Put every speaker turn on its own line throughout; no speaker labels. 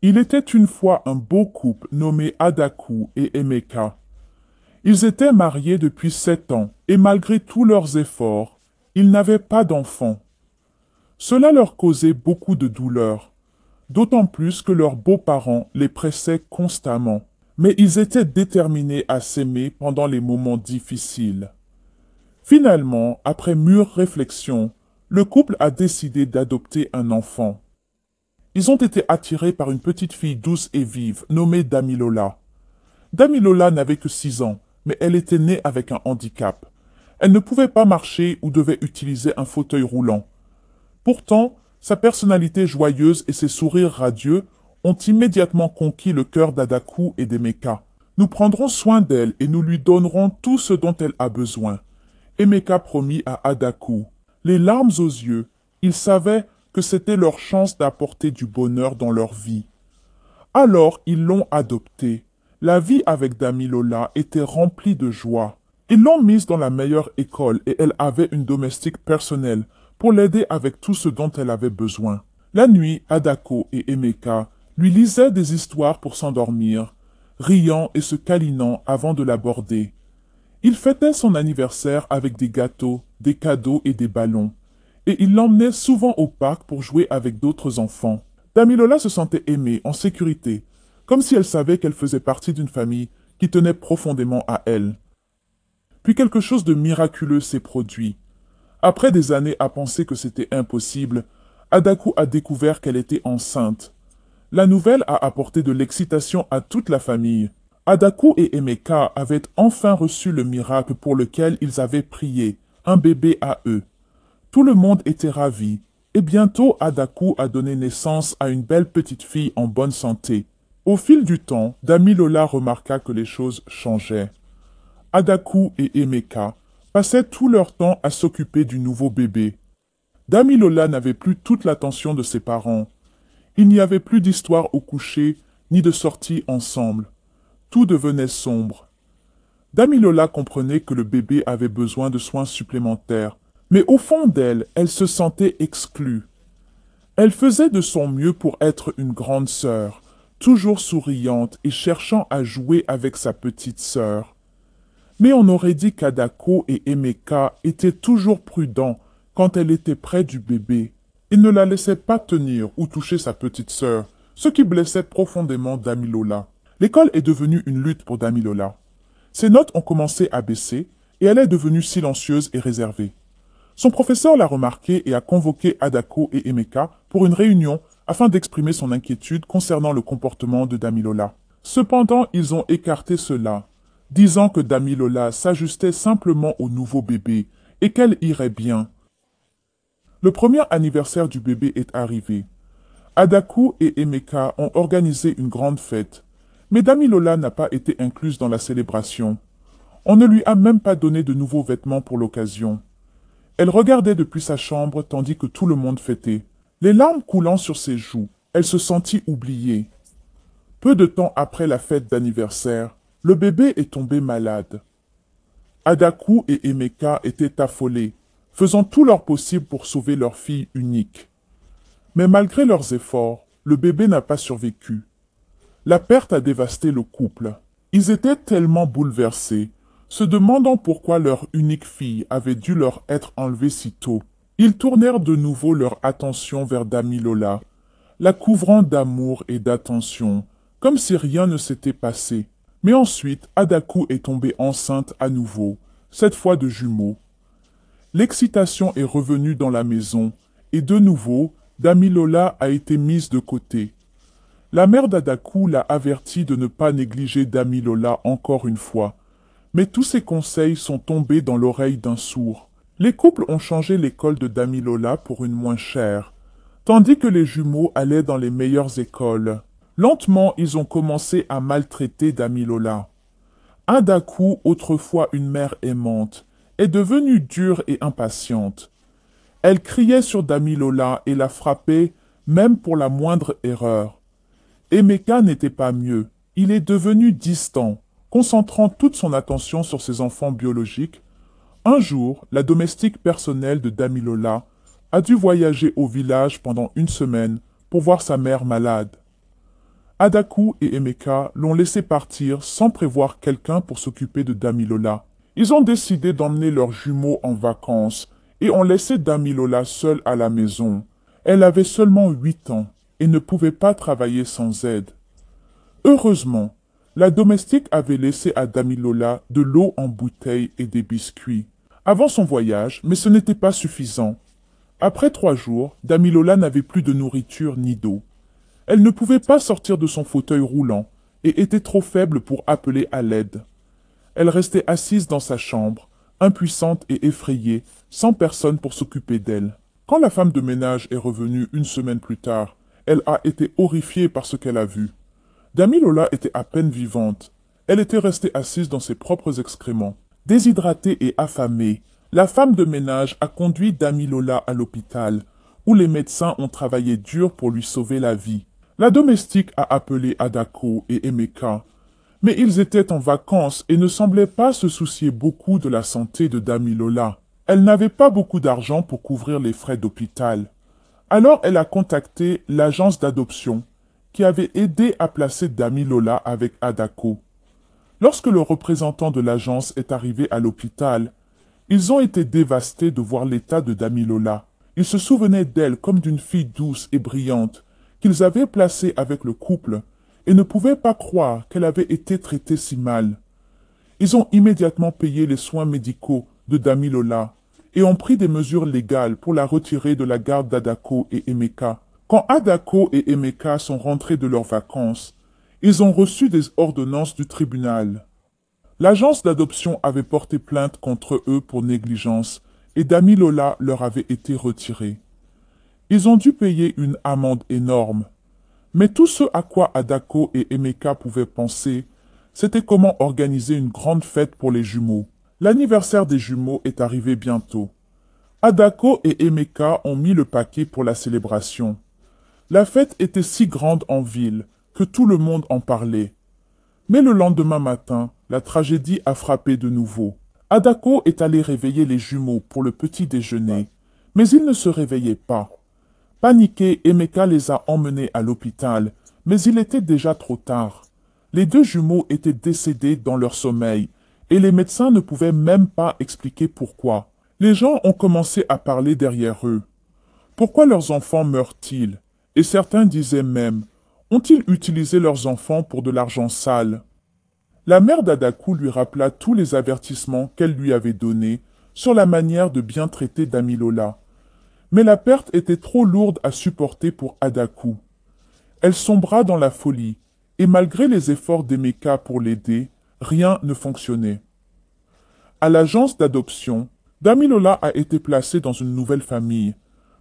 Il était une fois un beau couple nommé Adaku et Emeka. Ils étaient mariés depuis 7 ans et malgré tous leurs efforts, ils n'avaient pas d'enfants. Cela leur causait beaucoup de douleur, d'autant plus que leurs beaux-parents les pressaient constamment. Mais ils étaient déterminés à s'aimer pendant les moments difficiles. Finalement, après mûre réflexion, le couple a décidé d'adopter un enfant. Ils ont été attirés par une petite fille douce et vive nommée Damilola. Damilola n'avait que 6 ans, mais elle était née avec un handicap. Elle ne pouvait pas marcher ou devait utiliser un fauteuil roulant. Pourtant, sa personnalité joyeuse et ses sourires radieux ont immédiatement conquis le cœur d'Adaku et d'Emeka. Nous prendrons soin d'elle et nous lui donnerons tout ce dont elle a besoin. Emeka promit à Adaku. Les larmes aux yeux, il savait que c'était leur chance d'apporter du bonheur dans leur vie. Alors ils l'ont adoptée. La vie avec Damilola était remplie de joie. Ils l'ont mise dans la meilleure école et elle avait une domestique personnelle pour l'aider avec tout ce dont elle avait besoin. La nuit, Adako et Emeka lui lisaient des histoires pour s'endormir, riant et se câlinant avant de l'aborder. Il fêtait son anniversaire avec des gâteaux, des cadeaux et des ballons, et il l'emmenait souvent au parc pour jouer avec d'autres enfants. Damilola se sentait aimée, en sécurité, comme si elle savait qu'elle faisait partie d'une famille qui tenait profondément à elle. Puis quelque chose de miraculeux s'est produit. Après des années à penser que c'était impossible, Adaku a découvert qu'elle était enceinte. La nouvelle a apporté de l'excitation à toute la famille. Adaku et Emeka avaient enfin reçu le miracle pour lequel ils avaient prié, un bébé à eux. Tout le monde était ravi, et bientôt Adaku a donné naissance à une belle petite fille en bonne santé. Au fil du temps, Damilola remarqua que les choses changeaient. Adaku et Emeka passaient tout leur temps à s'occuper du nouveau bébé. Damilola n'avait plus toute l'attention de ses parents. Il n'y avait plus d'histoire au coucher, ni de sortie ensemble. Tout devenait sombre. Damilola comprenait que le bébé avait besoin de soins supplémentaires, mais au fond d'elle, elle se sentait exclue. Elle faisait de son mieux pour être une grande sœur, toujours souriante et cherchant à jouer avec sa petite sœur. Mais on aurait dit qu'Adako et Emeka étaient toujours prudents quand elle était près du bébé. Ils ne la laissaient pas tenir ou toucher sa petite sœur, ce qui blessait profondément Damilola. L'école est devenue une lutte pour Damilola. Ses notes ont commencé à baisser et elle est devenue silencieuse et réservée. Son professeur l'a remarqué et a convoqué Adako et Emeka pour une réunion afin d'exprimer son inquiétude concernant le comportement de Damilola. Cependant, ils ont écarté cela, disant que Damilola s'ajustait simplement au nouveau bébé et qu'elle irait bien. Le premier anniversaire du bébé est arrivé. Adaku et Emeka ont organisé une grande fête, mais Damilola n'a pas été incluse dans la célébration. On ne lui a même pas donné de nouveaux vêtements pour l'occasion. Elle regardait depuis sa chambre tandis que tout le monde fêtait. Les larmes coulant sur ses joues, elle se sentit oubliée. Peu de temps après la fête d'anniversaire, le bébé est tombé malade. Adaku et Emeka étaient affolés, faisant tout leur possible pour sauver leur fille unique. Mais malgré leurs efforts, le bébé n'a pas survécu. La perte a dévasté le couple. Ils étaient tellement bouleversés, se demandant pourquoi leur unique fille avait dû leur être enlevée si tôt. Ils tournèrent de nouveau leur attention vers Damilola, la couvrant d'amour et d'attention, comme si rien ne s'était passé. Mais ensuite, Adaku est tombée enceinte à nouveau, cette fois de jumeaux. L'excitation est revenue dans la maison, et de nouveau, Damilola a été mise de côté. La mère d'Adaku l'a averti de ne pas négliger Damilola encore une fois, mais tous ses conseils sont tombés dans l'oreille d'un sourd. Les couples ont changé l'école de Damilola pour une moins chère, tandis que les jumeaux allaient dans les meilleures écoles. Lentement, ils ont commencé à maltraiter Damilola. Adaku, autrefois une mère aimante, est devenue dure et impatiente. Elle criait sur Damilola et la frappait, même pour la moindre erreur. Emeka n'était pas mieux. Il est devenu distant, concentrant toute son attention sur ses enfants biologiques. Un jour, la domestique personnelle de Damilola a dû voyager au village pendant une semaine pour voir sa mère malade. Adaku et Emeka l'ont laissé partir sans prévoir quelqu'un pour s'occuper de Damilola. Ils ont décidé d'emmener leurs jumeaux en vacances et ont laissé Damilola seule à la maison. Elle avait seulement 8 ans et ne pouvait pas travailler sans aide. Heureusement, la domestique avait laissé à Damilola de l'eau en bouteille et des biscuits avant son voyage, mais ce n'était pas suffisant. Après 3 jours, Damilola n'avait plus de nourriture ni d'eau. Elle ne pouvait pas sortir de son fauteuil roulant et était trop faible pour appeler à l'aide. Elle restait assise dans sa chambre, impuissante et effrayée, sans personne pour s'occuper d'elle. Quand la femme de ménage est revenue 1 semaine plus tard, elle a été horrifiée par ce qu'elle a vu. Damilola était à peine vivante. Elle était restée assise dans ses propres excréments. Déshydratée et affamée, la femme de ménage a conduit Damilola à l'hôpital, où les médecins ont travaillé dur pour lui sauver la vie. La domestique a appelé Adako et Emeka, mais ils étaient en vacances et ne semblaient pas se soucier beaucoup de la santé de Damilola. Elle n'avait pas beaucoup d'argent pour couvrir les frais d'hôpital. Alors elle a contacté l'agence d'adoption, qui avait aidé à placer Damilola avec Adako. Lorsque le représentant de l'agence est arrivé à l'hôpital, ils ont été dévastés de voir l'état de Damilola. Ils se souvenaient d'elle comme d'une fille douce et brillante qu'ils avaient placée avec le couple et ne pouvaient pas croire qu'elle avait été traitée si mal. Ils ont immédiatement payé les soins médicaux de Damilola et ont pris des mesures légales pour la retirer de la garde d'Adako et Emeka. Quand Adako et Emeka sont rentrés de leurs vacances, ils ont reçu des ordonnances du tribunal. L'agence d'adoption avait porté plainte contre eux pour négligence et Damilola leur avait été retirée. Ils ont dû payer une amende énorme. Mais tout ce à quoi Adako et Emeka pouvaient penser, c'était comment organiser une grande fête pour les jumeaux. L'anniversaire des jumeaux est arrivé bientôt. Adako et Emeka ont mis le paquet pour la célébration. La fête était si grande en ville que tout le monde en parlait. Mais le lendemain matin, la tragédie a frappé de nouveau. Adako est allé réveiller les jumeaux pour le petit déjeuner, mais ils ne se réveillaient pas. Paniqué, Emeka les a emmenés à l'hôpital, mais il était déjà trop tard. Les 2 jumeaux étaient décédés dans leur sommeil, et les médecins ne pouvaient même pas expliquer pourquoi. Les gens ont commencé à parler derrière eux. Pourquoi leurs enfants meurent-ils? Et certains disaient même, ont-ils utilisé leurs enfants pour de l'argent sale? La mère d'Adaku lui rappela tous les avertissements qu'elle lui avait donnés sur la manière de bien traiter Damilola. Mais la perte était trop lourde à supporter pour Adaku. Elle sombra dans la folie, et malgré les efforts d'Emeka pour l'aider, rien ne fonctionnait. À l'agence d'adoption, Damilola a été placée dans une nouvelle famille,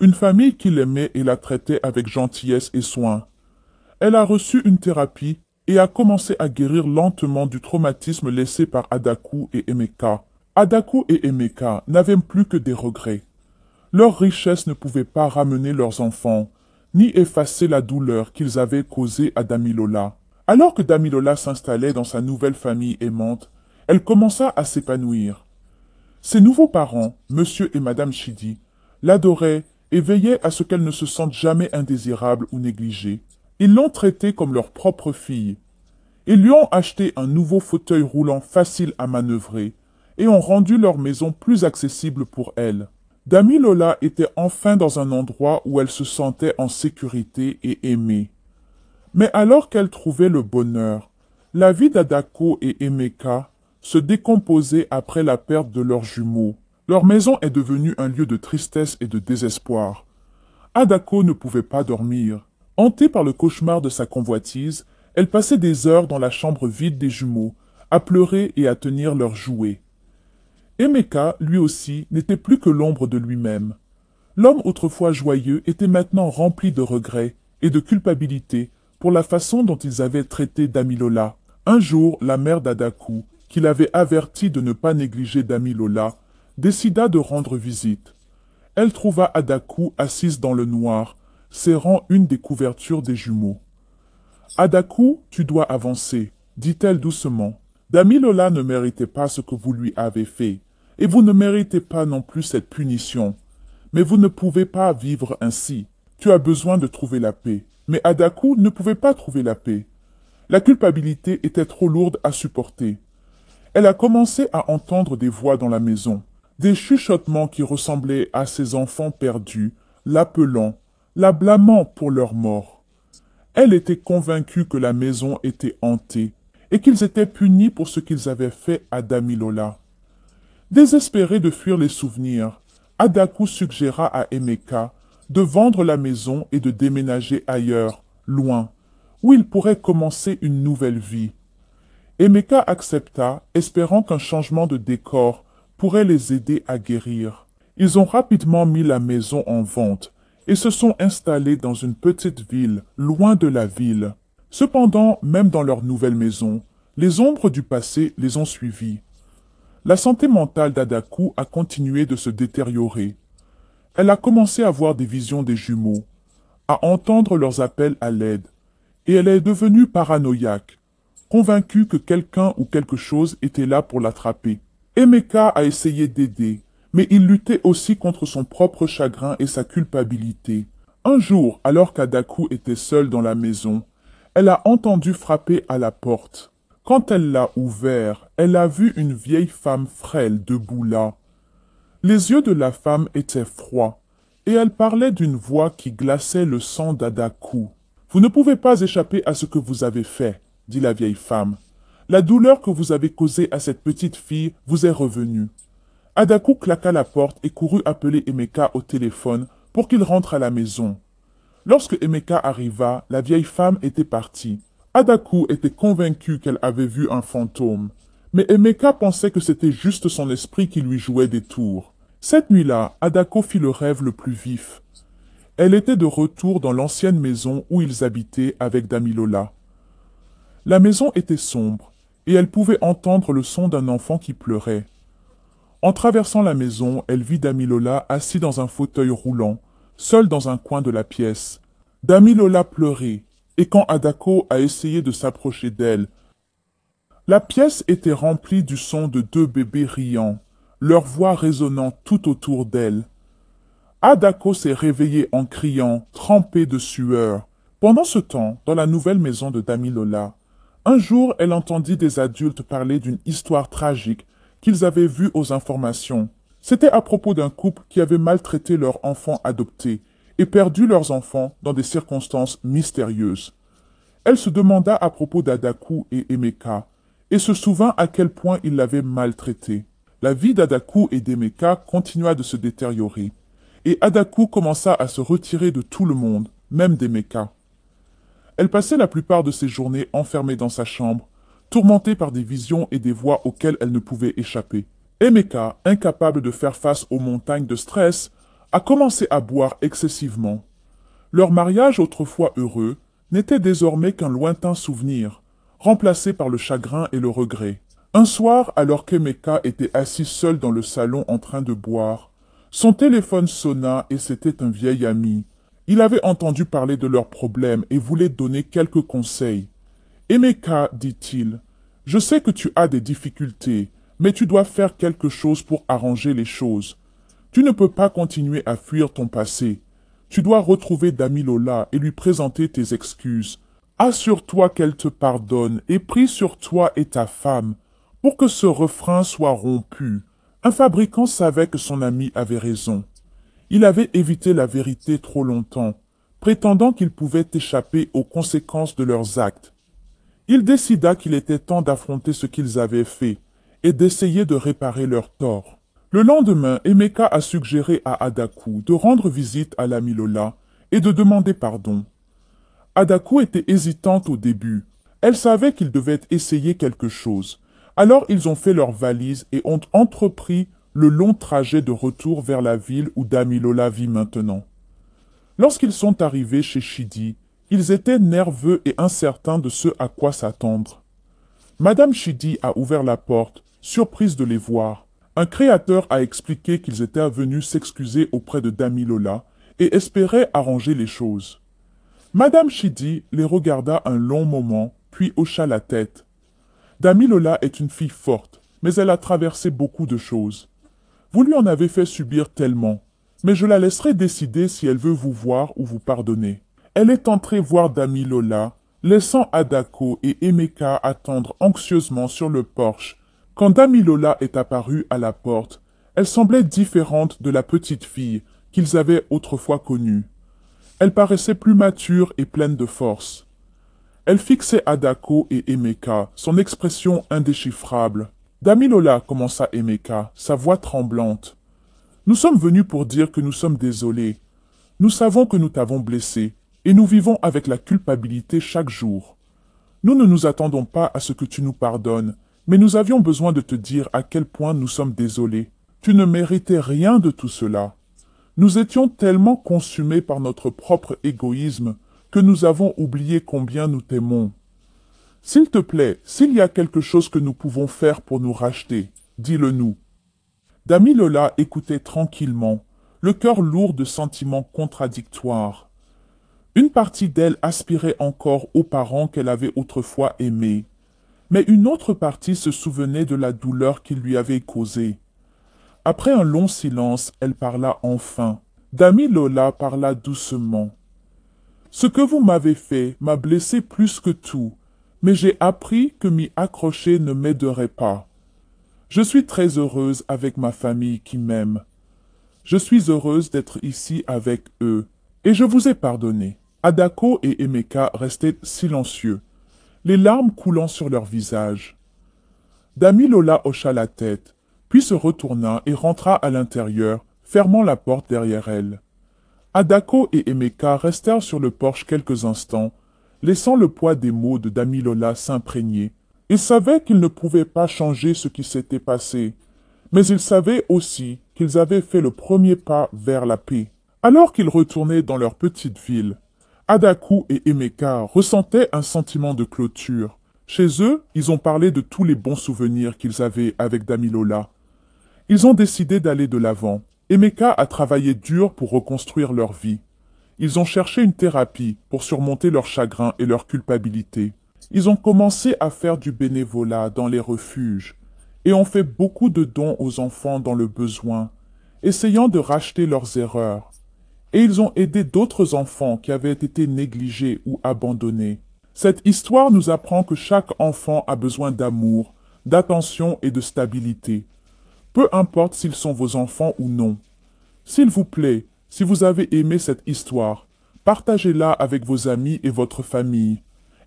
une famille qui l'aimait et la traitait avec gentillesse et soin. Elle a reçu une thérapie et a commencé à guérir lentement du traumatisme laissé par Adaku et Emeka. Adaku et Emeka n'avaient plus que des regrets. Leur richesse ne pouvait pas ramener leurs enfants, ni effacer la douleur qu'ils avaient causée à Damilola. Alors que Damilola s'installait dans sa nouvelle famille aimante, elle commença à s'épanouir. Ses nouveaux parents, Monsieur et Madame Chidi, l'adoraient et veillaient à ce qu'elle ne se sente jamais indésirable ou négligée. Ils l'ont traitée comme leur propre fille. Ils lui ont acheté un nouveau fauteuil roulant facile à manœuvrer et ont rendu leur maison plus accessible pour elle. Damilola était enfin dans un endroit où elle se sentait en sécurité et aimée. Mais alors qu'elle trouvait le bonheur, la vie d'Adako et Emeka se décomposait après la perte de leurs jumeaux. Leur maison est devenue un lieu de tristesse et de désespoir. Adako ne pouvait pas dormir. Hantée par le cauchemar de sa convoitise, elle passait des heures dans la chambre vide des jumeaux, à pleurer et à tenir leurs jouets. Emeka, lui aussi, n'était plus que l'ombre de lui-même. L'homme autrefois joyeux était maintenant rempli de regrets et de culpabilité pour la façon dont ils avaient traité Damilola. Un jour, la mère d'Adaku, qui l'avait averti de ne pas négliger Damilola, décida de rendre visite. Elle trouva Adaku assise dans le noir, serrant une des couvertures des jumeaux. « Adaku, tu dois avancer, dit-elle doucement. Damilola ne méritait pas ce que vous lui avez fait, et vous ne méritez pas non plus cette punition. Mais vous ne pouvez pas vivre ainsi. Tu as besoin de trouver la paix. Mais Adaku ne pouvait pas trouver la paix. La culpabilité était trop lourde à supporter. Elle a commencé à entendre des voix dans la maison, des chuchotements qui ressemblaient à ses enfants perdus, l'appelant, la blâmant pour leur mort. Elle était convaincue que la maison était hantée et qu'ils étaient punis pour ce qu'ils avaient fait à Damilola. Désespérée de fuir les souvenirs, Adaku suggéra à Emeka de vendre la maison et de déménager ailleurs, loin, où ils pourraient commencer une nouvelle vie. Emeka accepta, espérant qu'un changement de décor pourrait les aider à guérir. Ils ont rapidement mis la maison en vente et se sont installés dans une petite ville, loin de la ville. Cependant, même dans leur nouvelle maison, les ombres du passé les ont suivis. La santé mentale d'Adaku a continué de se détériorer. Elle a commencé à voir des visions des jumeaux, à entendre leurs appels à l'aide, et elle est devenue paranoïaque, convaincue que quelqu'un ou quelque chose était là pour l'attraper. Emeka a essayé d'aider, mais il luttait aussi contre son propre chagrin et sa culpabilité. Un jour, alors qu'Adaku était seule dans la maison, elle a entendu frapper à la porte. Quand elle l'a ouvert, elle a vu une vieille femme frêle debout là. Les yeux de la femme étaient froids, et elle parlait d'une voix qui glaçait le sang d'Adaku. « Vous ne pouvez pas échapper à ce que vous avez fait, » dit la vieille femme. « La douleur que vous avez causée à cette petite fille vous est revenue. » Adaku claqua la porte et courut appeler Emeka au téléphone pour qu'il rentre à la maison. Lorsque Emeka arriva, la vieille femme était partie. Adaku était convaincue qu'elle avait vu un fantôme, mais Emeka pensait que c'était juste son esprit qui lui jouait des tours. Cette nuit-là, Adaku fit le rêve le plus vif. Elle était de retour dans l'ancienne maison où ils habitaient avec Damilola. La maison était sombre, et elle pouvait entendre le son d'un enfant qui pleurait. En traversant la maison, elle vit Damilola assis dans un fauteuil roulant, seul dans un coin de la pièce. Damilola pleurait, et quand Adaku a essayé de s'approcher d'elle, la pièce était remplie du son de deux bébés riant, leurs voix résonnant tout autour d'elle. Adaku s'est réveillée en criant, trempée de sueur. Pendant ce temps, dans la nouvelle maison de Damilola, un jour elle entendit des adultes parler d'une histoire tragique qu'ils avaient vue aux informations. C'était à propos d'un couple qui avait maltraité leur enfant adopté et perdu leurs enfants dans des circonstances mystérieuses. Elle se demanda à propos d'Adaku et Emeka, et se souvint à quel point ils l'avaient maltraité. La vie d'Adaku et d'Emeka continua de se détériorer, et Adaku commença à se retirer de tout le monde, même d'Emeka. Elle passait la plupart de ses journées enfermée dans sa chambre, tourmentée par des visions et des voix auxquelles elle ne pouvait échapper. Emeka, incapable de faire face aux montagnes de stress, a commencé à boire excessivement. Leur mariage autrefois heureux n'était désormais qu'un lointain souvenir, remplacé par le chagrin et le regret. Un soir, alors qu'Emeka était assis seul dans le salon en train de boire, son téléphone sonna et c'était un vieil ami. Il avait entendu parler de leurs problèmes et voulait donner quelques conseils. « Emeka, dit-il, je sais que tu as des difficultés, mais tu dois faire quelque chose pour arranger les choses. Tu ne peux pas continuer à fuir ton passé. Tu dois retrouver Damilola et lui présenter tes excuses. Assure-toi qu'elle te pardonne et prie sur toi et ta femme pour que ce refrain soit rompu. » Un fabricant savait que son ami avait raison. Il avait évité la vérité trop longtemps, prétendant qu'il pouvait échapper aux conséquences de leurs actes. Il décida qu'il était temps d'affronter ce qu'ils avaient fait et d'essayer de réparer leurs torts. Le lendemain, Emeka a suggéré à Adaku de rendre visite à l'ami Lola et de demander pardon. Adaku était hésitante au début. Elle savait qu'ils devaient essayer quelque chose. Alors ils ont fait leurs valises et ont entrepris le long trajet de retour vers la ville où Damilola vit maintenant. Lorsqu'ils sont arrivés chez Chidi, ils étaient nerveux et incertains de ce à quoi s'attendre. Madame Chidi a ouvert la porte, surprise de les voir. Un créateur a expliqué qu'ils étaient venus s'excuser auprès de Damilola et espéraient arranger les choses. Madame Chidi les regarda un long moment, puis hocha la tête. Damilola est une fille forte, mais elle a traversé beaucoup de choses. Vous lui en avez fait subir tellement, mais je la laisserai décider si elle veut vous voir ou vous pardonner. Elle est entrée voir Damilola, laissant Adako et Emeka attendre anxieusement sur le porche. Quand Damilola est apparue à la porte, elle semblait différente de la petite fille qu'ils avaient autrefois connue. Elle paraissait plus mature et pleine de force. Elle fixait Adako et Emeka, son expression indéchiffrable. « Damilola, commença Emeka, sa voix tremblante. Nous sommes venus pour dire que nous sommes désolés. Nous savons que nous t'avons blessé, et nous vivons avec la culpabilité chaque jour. Nous ne nous attendons pas à ce que tu nous pardonnes, mais nous avions besoin de te dire à quel point nous sommes désolés. Tu ne méritais rien de tout cela. Nous étions tellement consumés par notre propre égoïsme que nous avons oublié combien nous t'aimons. S'il te plaît, s'il y a quelque chose que nous pouvons faire pour nous racheter, dis-le nous. » Damilola écoutait tranquillement, le cœur lourd de sentiments contradictoires. Une partie d'elle aspirait encore aux parents qu'elle avait autrefois aimés, mais une autre partie se souvenait de la douleur qu'ils lui avaient causée. Après un long silence, elle parla enfin. Damilola parla doucement. « Ce que vous m'avez fait m'a blessé plus que tout, mais j'ai appris que m'y accrocher ne m'aiderait pas. Je suis très heureuse avec ma famille qui m'aime. Je suis heureuse d'être ici avec eux, et je vous ai pardonné. » Adako et Emeka restaient silencieux, les larmes coulant sur leurs visages. Damilola hocha la tête, puis se retourna et rentra à l'intérieur, fermant la porte derrière elle. Adako et Emeka restèrent sur le porche quelques instants, laissant le poids des mots de Damilola s'imprégner. Ils savaient qu'ils ne pouvaient pas changer ce qui s'était passé, mais ils savaient aussi qu'ils avaient fait le premier pas vers la paix. Alors qu'ils retournaient dans leur petite ville, Adaku et Emeka ressentaient un sentiment de clôture. Chez eux, ils ont parlé de tous les bons souvenirs qu'ils avaient avec Damilola. Ils ont décidé d'aller de l'avant. Emeka a travaillé dur pour reconstruire leur vie. Ils ont cherché une thérapie pour surmonter leur chagrin et leur culpabilité. Ils ont commencé à faire du bénévolat dans les refuges et ont fait beaucoup de dons aux enfants dans le besoin, essayant de racheter leurs erreurs. Et ils ont aidé d'autres enfants qui avaient été négligés ou abandonnés. Cette histoire nous apprend que chaque enfant a besoin d'amour, d'attention et de stabilité. Peu importe s'ils sont vos enfants ou non. S'il vous plaît, si vous avez aimé cette histoire, partagez-la avec vos amis et votre famille.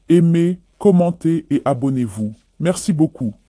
Aimez, commentez et abonnez-vous. Merci beaucoup.